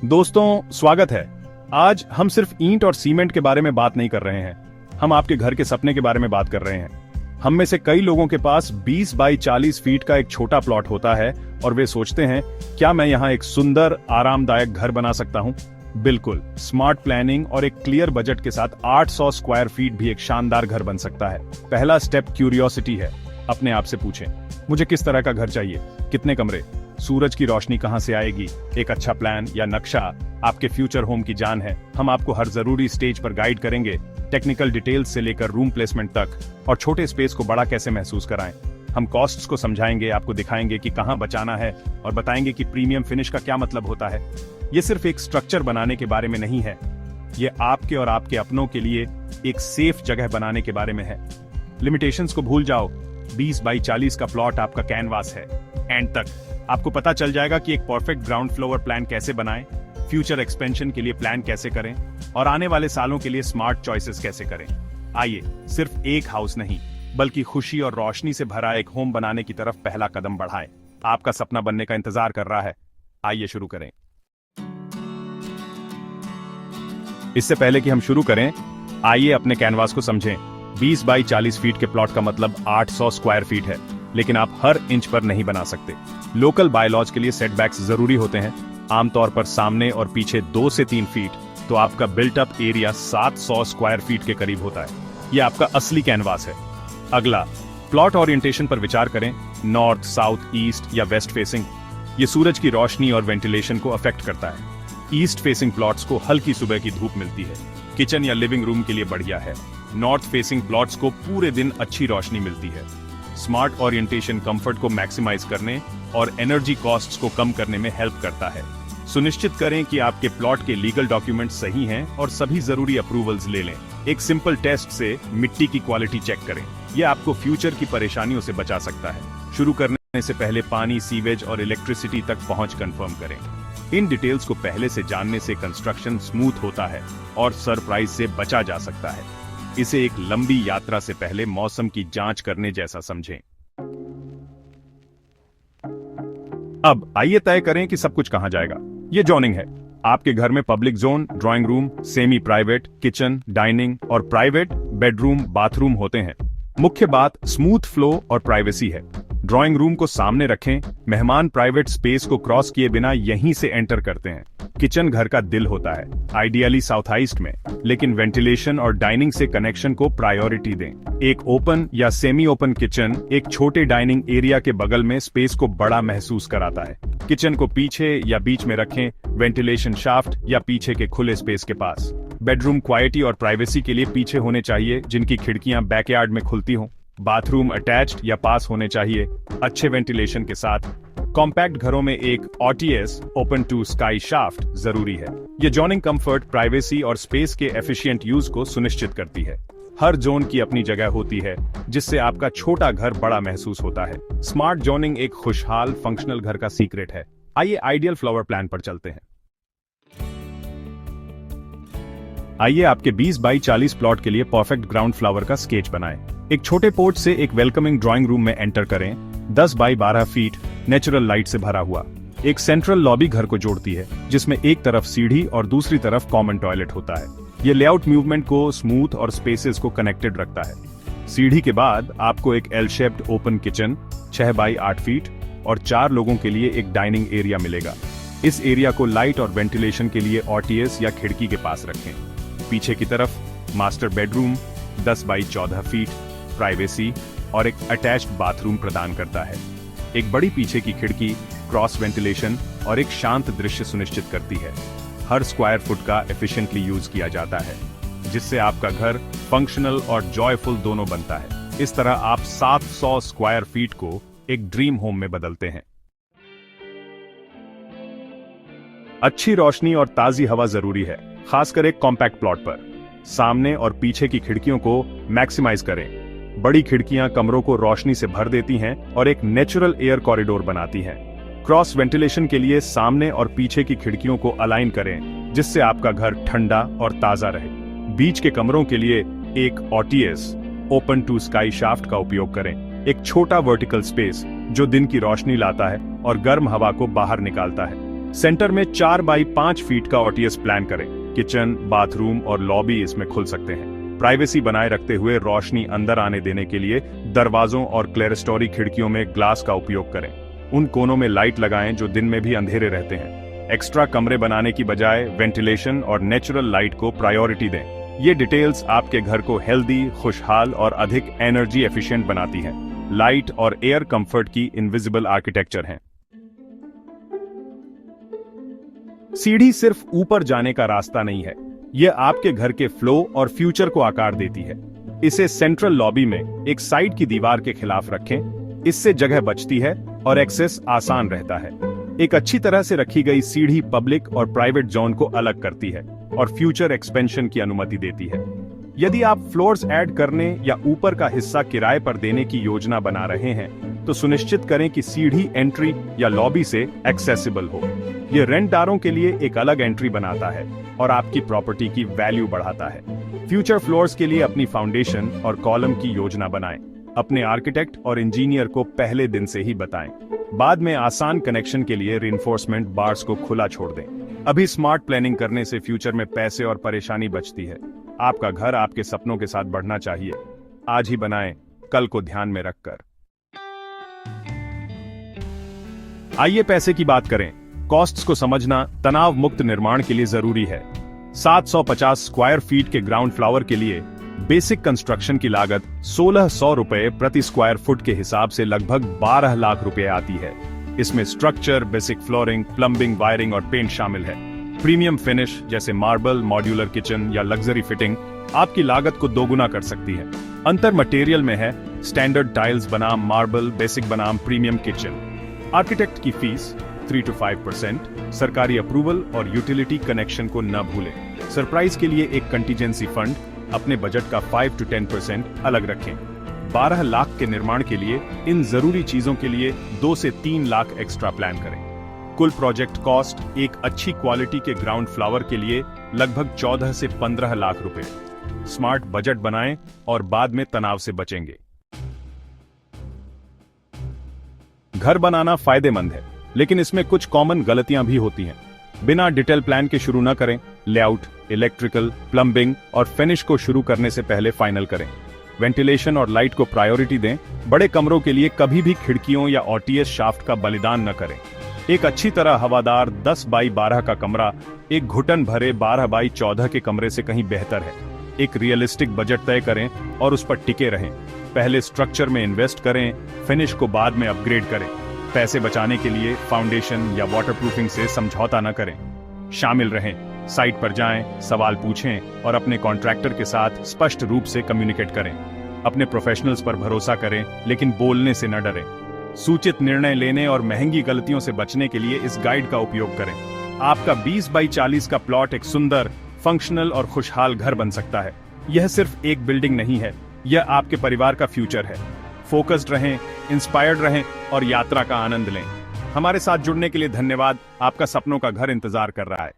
दोस्तों, स्वागत है। आज हम सिर्फ ईंट और सीमेंट के बारे में बात नहीं कर रहे हैं, हम आपके घर के सपने के बारे में बात कर रहे हैं। हम में से कई लोगों के पास 20 बाई 40 फीट का एक छोटा प्लॉट होता है और वे सोचते हैं, क्या मैं यहाँ एक सुंदर आरामदायक घर बना सकता हूँ? बिल्कुल, स्मार्ट प्लानिंग और एक क्लियर बजट के साथ 800 स्क्वायर फीट भी एक शानदार घर बन सकता है। पहला स्टेप क्यूरियोसिटी है। अपने आप से पूछें, मुझे किस तरह का घर चाहिए, कितने कमरे, सूरज की रोशनी कहां से आएगी। एक अच्छा प्लान या नक्शा आपके फ्यूचर होम की जान है। हम आपको हर जरूरी स्टेज पर गाइड करेंगे, टेक्निकल डिटेल्स से लेकर रूम प्लेसमेंट तक, और छोटे स्पेस को बड़ा कैसे महसूस कराएं। हम कॉस्ट्स को समझाएंगे, आपको दिखाएंगे कि कहां बचाना है और बताएंगे कि प्रीमियम फिनिश का क्या मतलब होता है। ये सिर्फ एक स्ट्रक्चर बनाने के बारे में नहीं है, ये आपके और आपके अपनों के लिए एक सेफ जगह बनाने के बारे में है। लिमिटेशंस को भूल जाओ, 20 बाई 40 का प्लॉट आपका कैनवास है। एंड तक आपको पता चल जाएगा कि एक परफेक्ट ग्राउंड फ्लोर प्लान कैसे बनाएं, फ्यूचर एक्सपेंशन के लिए प्लान कैसे करें और आने वाले सालों के लिए स्मार्ट चॉइसेस कैसे करें। आइए, सिर्फ एक हाउस नहीं बल्कि खुशी और रोशनी से भरा एक होम बनाने की तरफ पहला कदम बढ़ाएं। आपका सपना बनने का इंतजार कर रहा है। आइए शुरू करें। इससे पहले कि हम शुरू करें, आइए अपने कैनवास को समझें। 20 बाई 40 फीट के प्लॉट का मतलब 800 स्क्वायर फीट है, लेकिन आप हर इंच पर नहीं बना सकते। लोकल बायलॉज के लिए सेटबैक्स जरूरी होते हैं, आमतौर पर सामने और पीछे 2 से 3 फीट। तो आपका built up area 700 square feet के करीब होता है। यह आपका असली कैनवास है। अगला, प्लॉट ओरिएंटेशन पर विचार करें। नॉर्थ, साउथ, ईस्ट या वेस्ट फेसिंग। ये सूरज की रोशनी और वेंटिलेशन को अफेक्ट करता है। ईस्ट फेसिंग प्लॉट्स को हल्की सुबह की धूप मिलती है, किचन या लिविंग रूम के लिए बढ़िया है। नॉर्थ फेसिंग प्लॉट्स को पूरे दिन अच्छी रोशनी मिलती है। स्मार्ट ओरिएंटेशन कंफर्ट को मैक्सिमाइज करने और एनर्जी कॉस्ट्स को कम करने में हेल्प करता है। सुनिश्चित करें कि आपके प्लॉट के लीगल डॉक्यूमेंट्स सही हैं और सभी जरूरी अप्रूवल्स ले लें। एक सिंपल टेस्ट से मिट्टी की क्वालिटी चेक करें, यह आपको फ्यूचर की परेशानियों से बचा सकता है। शुरू करने से पहले पानी, सीवेज और इलेक्ट्रिसिटी तक पहुंच कंफर्म करें। इन डिटेल्स को पहले से जानने से कंस्ट्रक्शन स्मूथ होता है और सरप्राइज से बचा जा सकता है। इसे एक लंबी यात्रा से पहले मौसम की जांच करने जैसा समझें। अब आइए तय करें कि सब कुछ कहां जाएगा। ये जोनिंग है। आपके घर में public zone, drawing room, semi private, kitchen, dining और प्राइवेट बेडरूम, बाथरूम होते हैं। मुख्य बात स्मूथ फ्लो और प्राइवेसी है। ड्राइंग रूम को सामने रखें, मेहमान प्राइवेट स्पेस को क्रॉस किए बिना यहीं से एंटर करते हैं। किचन घर का दिल होता है, आइडियली साउथ ईस्ट में, लेकिन वेंटिलेशन और डाइनिंग से कनेक्शन को प्रायोरिटी दें। एक ओपन या सेमी ओपन किचन एक छोटे डाइनिंग एरिया के बगल में स्पेस को बड़ा महसूस कराता है। किचन को पीछे या बीच में रखें, वेंटिलेशन शाफ्ट या पीछे के खुले स्पेस के पास। बेडरूम क्वालिटी और प्राइवेसी के लिए पीछे होने चाहिए, जिनकी खिड़कियां बैकयार्ड में खुलती हों। बाथरूम अटैच्ड या पास होने चाहिए, अच्छे वेंटिलेशन के साथ। कॉम्पैक्ट घरों में एक OTS open to sky shaft जरूरी है। ये जोनिंग कंफर्ट, प्राइवेसी और स्पेस के एफिशिएंट यूज को सुनिश्चित करती है। हर जोन की अपनी जगह होती है, जिससे आपका छोटा घर बड़ा महसूस होता है। स्मार्ट जोनिंग एक खुशहाल फंक्शनल घर का सीक्रेट है। आइए आइडियल फ्लावर प्लान पर चलते हैं। आइए आपके 20 बाई 40 प्लॉट के लिए परफेक्ट ग्राउंड फ्लावर का स्केच बनाएं। एक छोटे पोर्च से एक वेलकमिंग ड्राइंग रूम में एंटर करें। 10 बाई 12 फीट नेचुरल लाइट से भरा हुआ एक सेंट्रल लॉबी घर को जोड़ती है, जिसमें एक तरफ सीढ़ी और दूसरी तरफ कॉमन टॉयलेट होता है। ये लेआउट मूवमेंट को स्मूथ और स्पेसेस को कनेक्टेड रखता है। सीढ़ी के बाद आपको एक L shaped open kitchen 6 by 8 feet और 4 लोगों के लिए एक डाइनिंग एरिया मिलेगा। इस एरिया को लाइट और वेंटिलेशन के लिए ओटीएस या खिड़की के पास रखें। पीछे की तरफ master bedroom 10 by 14 feet privacy और एक अटैच्ड बाथरूम प्रदान करता है। एक बड़ी पीछे की खिड़की क्रॉस वेंटिलेशन और एक शांत दृश्य सुनिश्चित करती है। हर स्क्वायर फुट का एफिशिएंटली यूज किया जाता है, जिससे आपका घर फंक्शनल और जॉयफुल दोनों बनता है। इस तरह आप 700 स्क्वायर फीट को एक ड्रीम होम में बदलते हैं। अच्छी रोशनी और ताजी हवा जरूरी है, खासकर एक कॉम्पैक्ट प्लॉट पर। सामने और पीछे की खिड़कियों को मैक्सिमाइज करें। बड़ी खिड़कियां कमरों को रोशनी से भर देती हैं और एक नेचुरल एयर कॉरिडोर बनाती हैं। क्रॉस वेंटिलेशन के लिए सामने और पीछे की खिड़कियों को अलाइन करें, जिससे आपका घर ठंडा और ताजा रहे। बीच के कमरों के लिए एक OTS open to sky shaft का उपयोग करें। एक छोटा वर्टिकल स्पेस जो दिन की रोशनी लाता है और गर्म हवा को बाहर निकालता है। सेंटर में 4 बाई 5 फीट का ओटीएस प्लान करें। किचन, बाथरूम और लॉबी इसमें खुल सकते हैं। प्राइवेसी बनाए रखते हुए रोशनी अंदर आने देने के लिए दरवाजों और क्लेरेस्टोरी खिड़कियों में ग्लास का उपयोग करें। उन कोनों में लाइट लगाएं जो दिन में भी अंधेरे रहते हैं। एक्स्ट्रा कमरे बनाने की बजाय वेंटिलेशन और नेचुरल लाइट को प्रायोरिटी दें। ये डिटेल्स आपके घर को हेल्दी, खुशहाल और अधिक एनर्जी एफिशिएंट बनाती हैं। लाइट और एयर कंफर्ट की इनविजिबल आर्किटेक्चर हैं। सीढ़ी सिर्फ ऊपर जाने का रास्ता नहीं है, यह आपके घर के फ्लो और फ्यूचर को आकार देती है। इसे सेंट्रल लॉबी में एक साइड की दीवार के खिलाफ रखें, इससे जगह बचती है और एक्सेस आसान रहता है। एक अच्छी तरह से रखी गई सीढ़ी पब्लिक और प्राइवेट जोन को अलग करती है और फ्यूचर एक्सपेंशन की अनुमति देती है। यदि आप फ्लोर्स ऐड करने या ऊपर का हिस्सा किराए पर देने की योजना बना रहे हैं, तो सुनिश्चित करें कि सीढ़ी एंट्री या लॉबी से एक्सेसिबल हो। यह रेंटदारों के लिए एक अलग एंट्री बनाता है और आपकी प्रॉपर्टी की वैल्यू बढ़ाता है। फ्यूचर फ्लोर्स के लिए अपनी फाउंडेशन और कॉलम की योजना बनाएं। अपने आर्किटेक्ट और इंजीनियर को पहले दिन से ही बताएं। बाद में आसान कनेक्शन के लिए रिइंफोर्समेंट बार्स को खुला छोड़ दें। अभी स्मार्ट प्लानिंग करने से फ्यूचर में पैसे और परेशानी बचती है। आपका घर आपके सपनों के साथ बढ़ना चाहिए। आज ही बनाएं, कल को ध्यान में रखकर। आइए पैसे की बात करें। कॉस्ट्स को समझना तनाव मुक्त निर्माण के लिए जरूरी है। 750 स्क्वायर फीट के ग्राउंड फ्लोर के लिए बेसिक कंस्ट्रक्शन की लागत 1600 रुपए प्रति स्क्वायर फुट के हिसाब से लगभग 12 लाख रुपए आती है। इसमें structure, basic flooring, plumbing, wiring और पेंट शामिल है। प्रीमियम फिनिश जैसे मार्बल, मॉड्यूलर किचन या लग्जरी फिटिंग आपकी लागत को दोगुना कर सकती है। अंतर मटेरियल में है स्टैंडर्ड टाइल्स बनाम मार्बल, बेसिक बनाम प्रीमियम किचन। आर्किटेक्ट की फीस 3 to 5%, सरकारी अप्रूवल और यूटिलिटी कनेक्शन को न भूलें। सरप्राइज के लिए एक कंटीजेंसी फंड, अपने बजट का 5 to 10% अलग रखें। 12 लाख के निर्माण के लिए इन जरूरी चीजों के लिए 2 से 3 लाख एक्स्ट्रा प्लान करें। कुल प्रोजेक्ट कॉस्ट एक अच्छी क्वालिटी के ग्राउंड फ्लोर के लिए लगभग 14 से 15 लाख रुपए। स्मार्ट बजट बनाएं और बाद में तनाव से बचेंगे। घर बनाना फायदेमंद है, लेकिन इसमें कुछ कॉमन गलतियां भी होती हैं। बिना डिटेल प्लान के शुरू न करें। लेआउट, इलेक्ट्रिकल, प्लम्बिंग और फिनिश को शुरू करने से पहले फाइनल करें। वेंटिलेशन और लाइट को प्रायोरिटी दें। बड़े कमरों के लिए कभी भी खिड़कियों या ओटीएस शाफ्ट का बलिदान न करें। एक अच्छी तरह हवादार 10 बाई 12 का कमरा एक घुटन भरे 12 बाई 14 के कमरे से कहीं बेहतर है। एक रियलिस्टिक बजट तय करें और उस पर टिके रहें। पहले स्ट्रक्चर में इन्वेस्ट करें, फिनिश को बाद में अपग्रेड करें। पैसे बचाने के लिए फाउंडेशन या वाटरप्रूफिंग से समझौता न करें। शामिल रहें, साइट पर जाएं, सवाल पूछें और अपने कॉन्ट्रैक्टर के साथ स्पष्ट रूप से कम्युनिकेट करें। अपने प्रोफेशनल्स पर भरोसा करें, लेकिन बोलने से न डरें। सूचित निर्णय लेने और महंगी गलतियों से बचने के लिए इस गाइड का उपयोग करें। आपका 20 बाई 40 का प्लॉट एक सुंदर, फंक्शनल और खुशहाल घर बन सकता है। यह सिर्फ एक बिल्डिंग नहीं है, यह आपके परिवार का फ्यूचर है। फोकस्ड रहें, इंस्पायर्ड रहें और यात्रा का आनंद लें। हमारे साथ जुड़ने के लिए धन्यवाद। आपका सपनों का घर इंतजार कर रहा है।